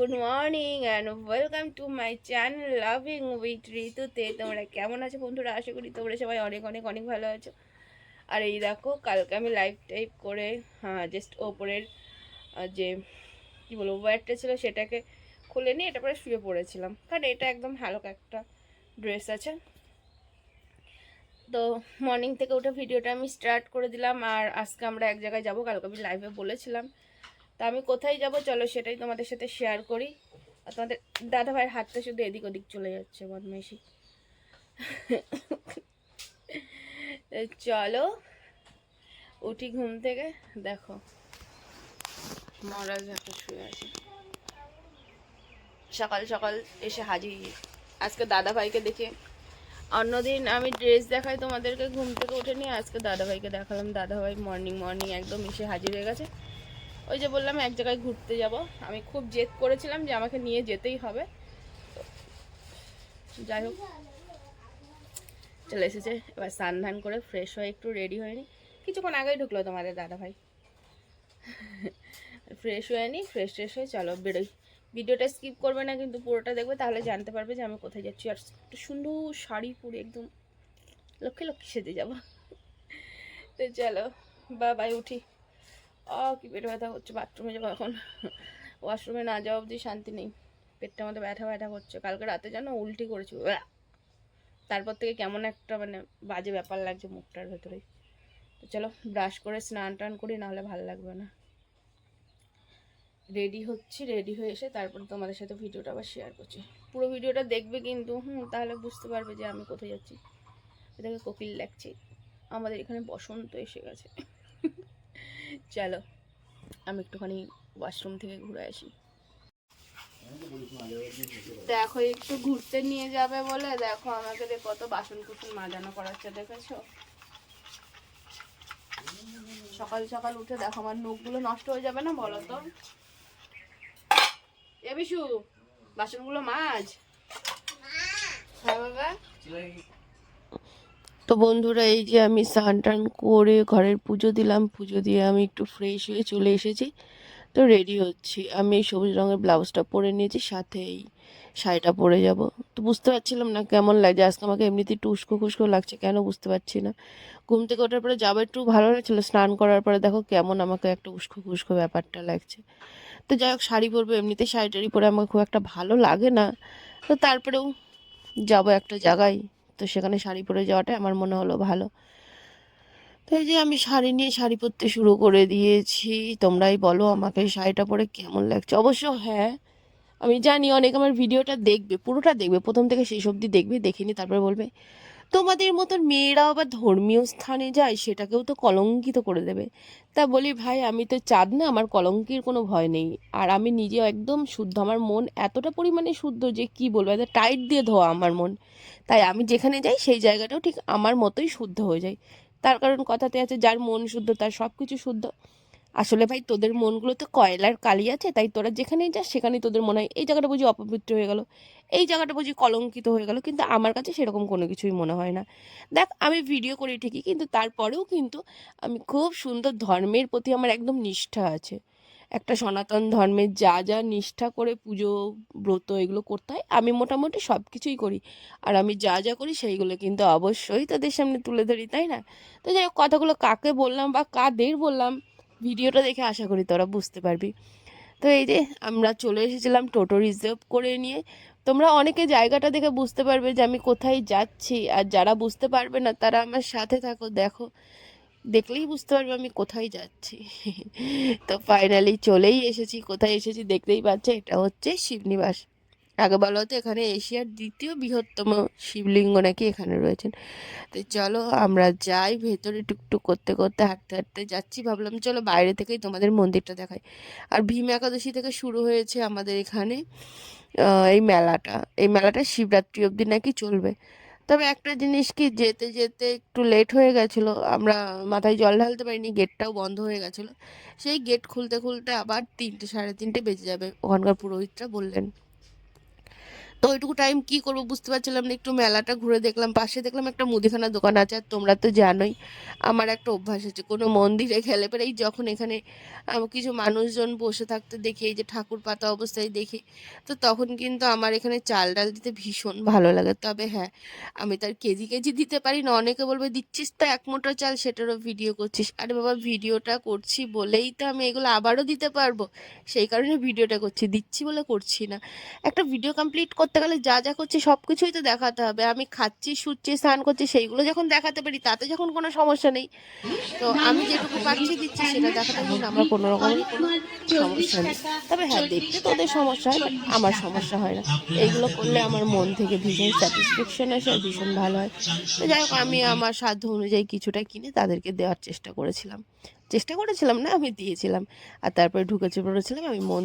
Good morning and welcome to my channel loving with ঋতুতে। তোমরা কেমন আছো বন্ধুরা? আশা করি তোমরা সবাই অনেক অনেক অনেক ভালো আছো। আর এই দেখো, কালকে আমি লাইভ টাইপ করে জাস্ট ওপরের যে কী বলবো ওয়্যারটা ছিল সেটাকে খুলে নিয়ে এটা পরে শুয়ে পড়েছিলাম, কারণ এটা একদম হালকা একটা ড্রেস আছে। তো মর্নিং থেকে উঠে ভিডিওটা আমি স্টার্ট করে দিলাম। আর আজকে আমরা এক জায়গায় যাবো, কালকে আমি লাইভে বলেছিলাম। তা আমি কোথায় যাব চলো সেটাই তোমাদের সাথে শেয়ার করি। আর তোমাদের দাদা ভাইয়ের হাতটা শুধু এদিক ওদিক চলে যাচ্ছে, বদমাইশি। চলো উঠি ঘুম থেকে। দেখো মহারাজ হাতে শুয়ে আছে, সকাল সকাল এসে হাজির। আজকে দাদা ভাইকে দেখে, অন্যদিন আমি ড্রেস দেখাই তোমাদেরকে ঘুম থেকে উঠে নিয়ে, আজকে দাদা ভাইকে দেখালাম। দাদা ভাই মর্নিং মর্নিং একদম এসে হাজির হয়ে গেছে। ওই যে বললাম এক জায়গায় ঘুরতে যাব, আমি খুব জেদ করেছিলাম যে আমাকে নিয়ে যেতেই হবে। যাই হোক চলে এসেছে। এবার স্নান ধান করে ফ্রেশ হয়ে একটু রেডি হয়নি, কিছুক্ষণ আগেই ঢুকলো তোমাদের দাদা ভাই। ফ্রেশ হয়ে নি, ফ্রেশ ট্রেশ হয়ে চলো বেরোই। ভিডিওটা স্কিপ করবে না কিন্তু, পুরোটা দেখবে, তাহলে জানতে পারবে যে আমি কোথায় যাচ্ছি। আর একটু সুন্দর শাড়ি পরে একদম লক্ষ্মী লক্ষ্মী সেজে যাবো। তো চলো বাই, উঠি। কি পেট ব্যথা করছে, বাথরুমে যাবো এখন। ওয়াশরুমে না যাওয়া অবধি শান্তি নেই, পেটটা আমাদের ব্যথা ব্যথা করছে। কালকে রাতে যেন উল্টি করেছি, তারপর থেকে কেমন একটা মানে বাজে ব্যাপার লাগছে মুখটার ভেতরে। তো চলো ব্রাশ করে স্নান টান করি, নাহলে ভালো লাগবে না। রেডি হচ্ছি, রেডি হয়ে এসে তারপরে তোমাদের সাথে ভিডিওটা আবার শেয়ার করছি। পুরো ভিডিওটা দেখবে কিন্তু, তাহলে বুঝতে পারবে যে আমি কোথায় যাচ্ছি। এটাকে কোকিল লাগছে, আমাদের এখানে বসন্ত এসে গেছে। চলো আমি একটুখানি ওয়াশরুম থেকে ঘুরে আসি। দেখো একটু ঘুরতে নিয়ে যাবে বলে, দেখো আমাকে কত বাসন কুসন মাজানো করাচ্ছে, দেখেছো? সকাল সকাল উঠে দেখো আমার নখগুলো নষ্ট হয়ে যাবে না বলো তো? এ বিশু, বাসনগুলো মাজ। হ্যাঁ বাবা। তো বন্ধুরা, এই যে আমি স্নান টান করে ঘরের পুজো দিলাম, পুজো দিয়ে আমি একটু ফ্রেশ হয়ে চলে এসেছি। তো রেডি হচ্ছি। আমি এই সবুজ রঙের ব্লাউজটা পরে নিয়েছি, সাথে এই শাড়িটা পরে যাব। তো বুঝতে পারছিলাম না কেমন লাগছে। আজকে আমাকে এমনিতে একটু উস্কো খুস্কো লাগছে, কেন বুঝতে পারছি না। ঘুম থেকে ওঠার পরে যাবো একটু ভালো লাগছিলো, স্নান করার পরে দেখো কেমন আমাকে একটা উস্কো খুস্কো ব্যাপারটা লাগছে। তো যাই হোক, শাড়ি পরবো, এমনিতে শাড়ি টাড়ি পরে আমার খুব একটা ভালো লাগে না। তো তারপরেও যাবো একটা জায়গায়, তো সেখানে শাড়ি পরে যাওয়াটাই আমার মনে হলো ভালো। তো এই যে আমি শাড়ি নিয়ে শাড়ি পরতে শুরু করে দিয়েছি। তোমরাই বলো আমাকে এই শাড়িটা পরে কেমন লাগছে। অবশ্য হ্যাঁ, আমি জানি অনেক আমার ভিডিওটা দেখবে, পুরোটা দেখবে, প্রথম থেকে শেষ অবধি দেখবে, দেখেনি তারপরে বলবে তোমাদের মতন মেয়েরাও আবার ধর্মীয় স্থানে যায়, সেটাকেও তো কলঙ্কিত করে দেবে। তা বলি ভাই, আমি তো চাঁদ না, আমার কলঙ্কের কোনো ভয় নেই। আর আমি নিজে একদম শুদ্ধ, আমার মন এতটা পরিমাণে শুদ্ধ যে কি বলবো, এত টাইট দিয়ে ধোয়া আমার মন। তাই আমি যেখানে যাই সেই জায়গাটাও ঠিক আমার মতোই শুদ্ধ হয়ে যায়। তার কারণ কথাতে আছে, যার মন শুদ্ধ তার সব কিছু শুদ্ধ। আসলে ভাই, তোদের মনগুলো তো কয়লার কালি আছে, তাই তোরা যেখানেই যাস সেখানেই তোদের মনে হয় এই জায়গাটা বুঝি অপবিত্র হয়ে গেল, এই জায়গাটা বুঝি কলঙ্কিত হয়ে গেল। কিন্তু আমার কাছে সেরকম কোনো কিছুই মনে হয় না। দেখ, আমি ভিডিও করি ঠিকই, কিন্তু তারপরেও কিন্তু আমি খুব সুন্দর, ধর্মের প্রতি আমার একদম নিষ্ঠা আছে। একটা সনাতন ধর্মের যা যা নিষ্ঠা করে পুজো ব্রত এগুলো করতে হয়, আমি মোটামুটি সব কিছুই করি। আর আমি যা যা করি সেইগুলো কিন্তু অবশ্যই তোদের সামনে তুলে ধরি, তাই না? তো যাই হোক, কথাগুলো কাকে বললাম বা কাদের বললাম, ভিডিওটা দেখে আশা করি তোরা বুঝতে পারবি। তো এই যে আমরা চলে এসেছিলাম টোটো রিজার্ভ করে নিয়ে। তোমরা অনেকে জায়গাটা দেখে বুঝতে পারবে যে আমি কোথায় যাচ্ছি, আর যারা বুঝতে পারবে না তারা আমার সাথে থাকো, দেখো, দেখলেই বুঝতে পারবে আমি কোথায় যাচ্ছি। তো ফাইনালি চলেই এসেছি। কোথায় এসেছি দেখতেই পাচ্ছে, এটা হচ্ছে শিবনিবাস। আগে বলা হতো এখানে এশিয়ার দ্বিতীয় বৃহত্তম শিবলিঙ্গ নাকি এখানে রয়েছেন। তো চলো আমরা যাই ভেতরে, টুকটুক করতে করতে হাঁটতে হাঁটতে যাচ্ছি। ভাবলাম চলো বাইরে থেকেই তোমাদের মন্দিরটা দেখাই। আর ভীম একাদশী থেকে শুরু হয়েছে আমাদের এখানে এই মেলাটা শিবরাত্রি অবধি নাকি চলবে। তবে একটা জিনিস কি, যেতে যেতে একটু লেট হয়ে গেছিলো, আমরা মাথায় জল ঢালতে পারিনি, গেটটাও বন্ধ হয়ে গেছিলো। সেই গেট খুলতে খুলতে আবার 3টে সাড়ে 3টে বেজে যাবে, ওখানকার পুরোহিতরা বললেন। তো ওইটুকু টাইম কি করব বুঝতে পারছিলাম না। একটু মেলাটা ঘুরে দেখলাম, পাশে দেখলাম একটা মুদিখানার দোকান আছে। আর তোমরা তো জানোই আমার একটা অভ্যাস আছে, কোনো মন্দিরে গেলে পরেই যখন এখানে কিছু মানুষজন বসে থাকতে দেখি, এই যে ঠাকুর পাতা অবস্থায় দেখি, তো তখন কিন্তু আমার এখানে চাল ডাল দিতে ভীষণ ভালো লাগে। তবে হ্যাঁ, আমি তার কেজি কেজি দিতে পারি না। অনেকে বলবে দিচ্ছিস তো এক মুঠো চাল, সেটারও ভিডিও করছিস। আরে বাবা, ভিডিওটা করছি বলেই তো আমি এগুলো আবারও দিতে পারবো, সেই কারণে ভিডিওটা করছি, দিচ্ছি বলে করছি না। একটা ভিডিও কমপ্লিট করতে গেলে যা যা করছি সব কিছুই তো দেখাতে হবে। আমি খাচ্ছি, শুচ্ছি, স্নান করছি, সেইগুলো যখন দেখাতে পারি তাতে যখন কোনো সমস্যা নেই। তো আমি যেটুকু পারছি দিচ্ছি, সেটা দেখাতে কিন্তু আমার কোনো রকমেরই কোনো সমস্যা নেই। তবে হ্যাঁ, দেখতে তোদের সমস্যা হয়, বাট আমার সমস্যা হয় না। এইগুলো করলে আমার মন থেকে ভীষণ স্যাটিসফ্যাকশন আসে আর ভীষণ ভালো হয়। তো যাই হোক, আমি আমার সাধ্য অনুযায়ী কিছুটা কিনে তাদেরকে দেওয়ার চেষ্টা করেছিলাম। চেষ্টা করেছিলাম না, আমি দিয়েছিলাম। আর তারপরে ঢুকেছে পড়েছিলাম আমি মন